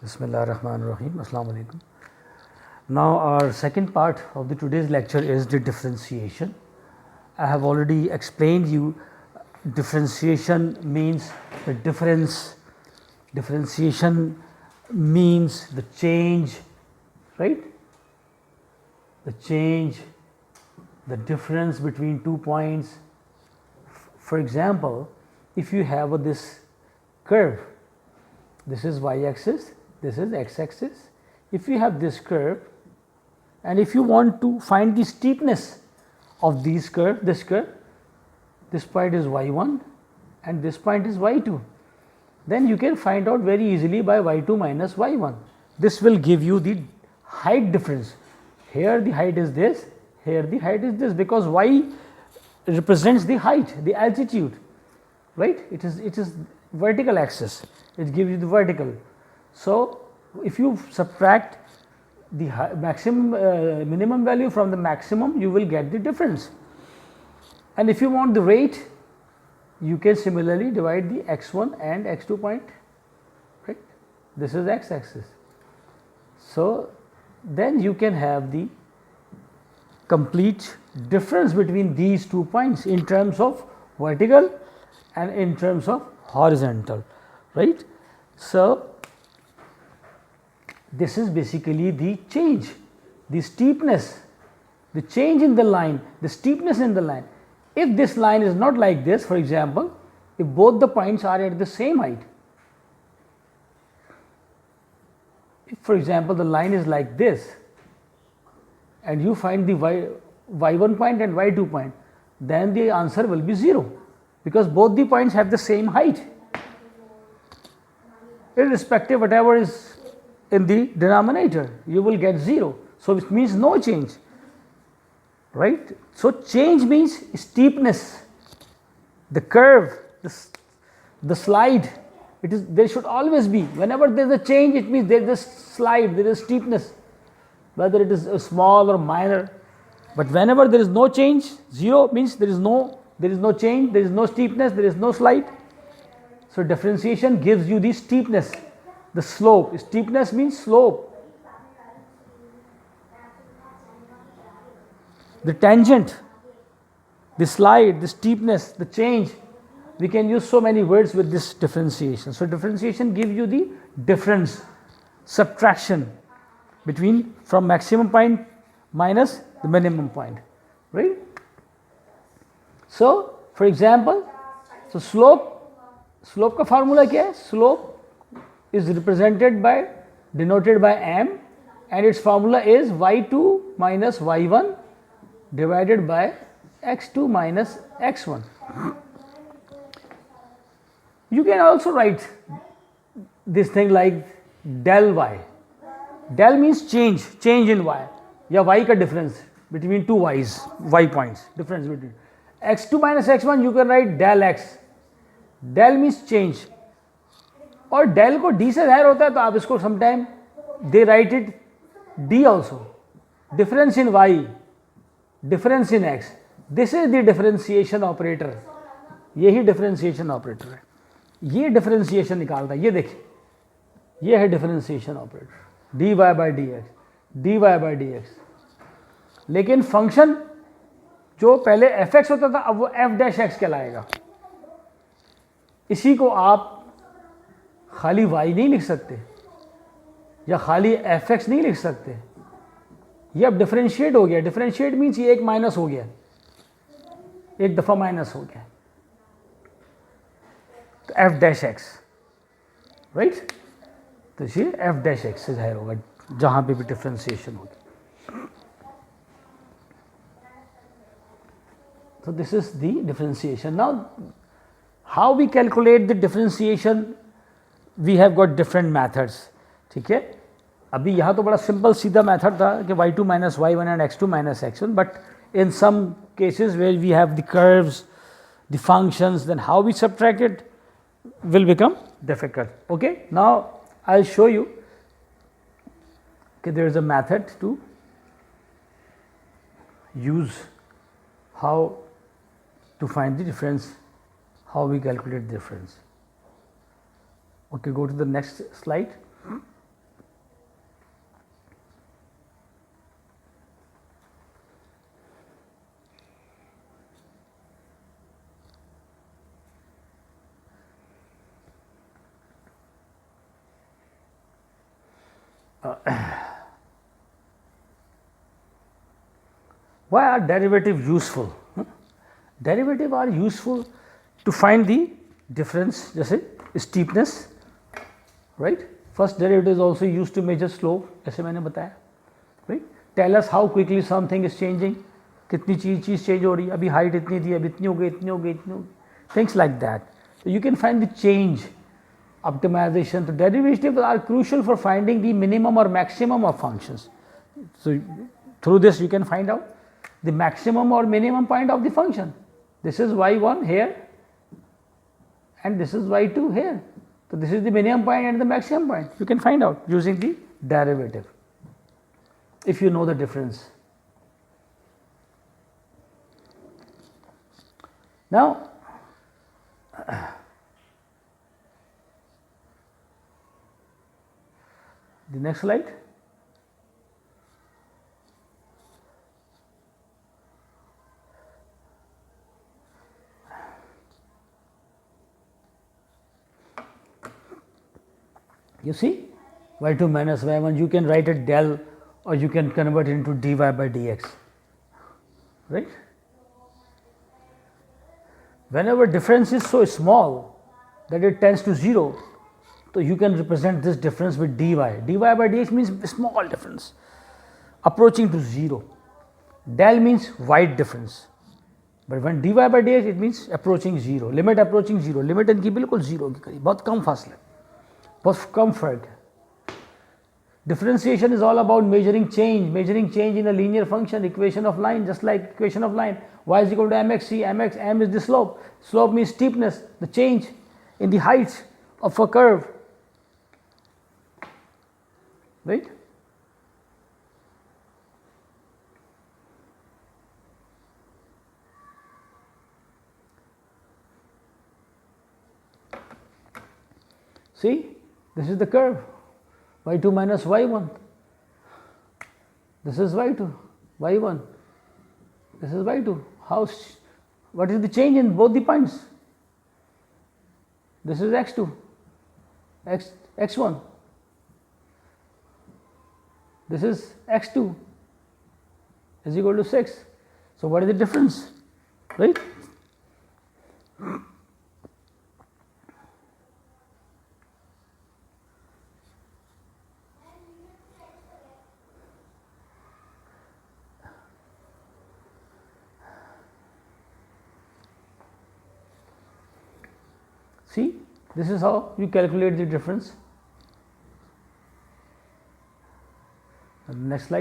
Bismillah ar-Rahman ar-Rahim. Assalamu alaikum. Now our second part of the today's lecture is the differentiation. I have already explained you differentiation means the difference, differentiation means the change, right? The change, the difference between 2 points. For example, if you have this curve, this is y axis, this is x axis. If you have this curve and if you want to find the steepness of this curve, this point is y1 and this point is y2, then you can find out very easily by y2 minus y1. This will give you the height difference. Here the height is this, here the height is this, because y represents the height, the altitude, right? It is vertical axis, it gives you the vertical. So if you subtract the maximum minimum value from the maximum, you will get the difference. And if you want the rate, you can similarly divide the x1 and x2 point, right? This is x axis. So then you can have the complete difference between these 2 points in terms of vertical and in terms of horizontal, right? So this is basically the change, the steepness, the change in the line, the steepness in the line. If this line is not like this, for example, if both the points are at the same height, if for example the line is like this and you find the y1 point and y2 point, then the answer will be 0, because both the points have the same height, irrespective whatever is in the denominator, you will get 0. So it means no change, right? So change means steepness, the curve, the slide. It is, there should always be, whenever there is a change, it means there is a slide, there is steepness, whether it is small or minor. But whenever there is no change, 0 means there is no change, there is no steepness, there is no slide. So differentiation gives you the steepness, the slope. Steepness means slope. The tangent, the slide, the steepness, the change. We can use so many words with this differentiation. So differentiation gives you the difference, subtraction between from maximum point minus the minimum point, right? So for example, so slope का formula क्या है? Slope is represented by, denoted by m, and its formula is y2 minus y1 divided by x2 minus x1. You can also write this thing like del y. Del means change in y, या y का difference between two y points, difference between x2 minus x1. You can write del x. Del means change, और del को d से ज़ाहिर होता है, तो आप इसको sometime they write it d also. Difference in y, difference in x. This is the differentiation operator. यही differentiation operator है. ये differentiation निकालता है. ये देखिए, ये है differentiation operator. dy by dx, dy by dx. लेकिन फंक्शन जो पहले fx होता था, अब वो f dash x कहलाएगा. इसी को आप खाली y नहीं लिख सकते या खाली fx नहीं लिख सकते. ये अब डिफरेंशिएट हो गया. डिफरेंशिएट मीन्स ये एक माइनस हो गया, एक दफ़ा माइनस हो गया, तो f डैश x, राइट? तो ये f डैश x से जाहिर होगा जहाँ पे भी डिफरेंशिएशन होगी. So this is the differentiation. Now how we calculate the differentiation, we have got different methods. ठीक है, अभी यहाँ तो बड़ा सिंपल सीधा मेथड था कि y2 minus y1 and x2 minus x1, but in some cases where we have the curves, the functions, then how we subtract it will become difficult. Okay, now I'll show you. Okay, there is a method to use how to find the difference, how we calculate difference. Okay, go to the next slide. why are derivatives useful? Derivative are useful to find the difference, जैसे steepness, right? First derivative is also used to measure slope, जैसे मैंने बताया, right? Tell us how quickly something is changing, कितनी चीज़ change हो रही है, अभी height इतनी थी, अब इतनी हो गई, इतनी हो गई, इतनी हो गई, things like that. So you can find the change, optimization. So derivatives are crucial for finding the minimum or maximum of functions. So through this you can find out the maximum or minimum point of the function. This is y1 here and this is y2 here. So this is the minimum point and the maximum point. You can find out using the derivative if you know the difference. Now, the next slide. You see y2 minus y1, you can write it del or you can convert it into dy by dx, right. Whenever difference is so small that it tends to 0, so you can represent this difference with dy. Dy by dx means small difference approaching to 0. Del means wide difference, but when dy by dx it means approaching 0, limit approaching 0, limit इनकी बिल्कुल 0 के करीब, बहुत कम फासला, बहुत कम फर्क है. Differentiation is all about measuring change in a linear function, equation of line, just like equation of line, y is equal to mx c, mx, m is the slope, slope means steepness, the change in the height of a curve, right. See, this is the curve, y2 minus y1, this is y2, y1, this is y2. What is the change in both the points? This is x2, x1, this is x2 is equal to 6. So what is the difference, right? See, this is how you calculate the difference. Next slide.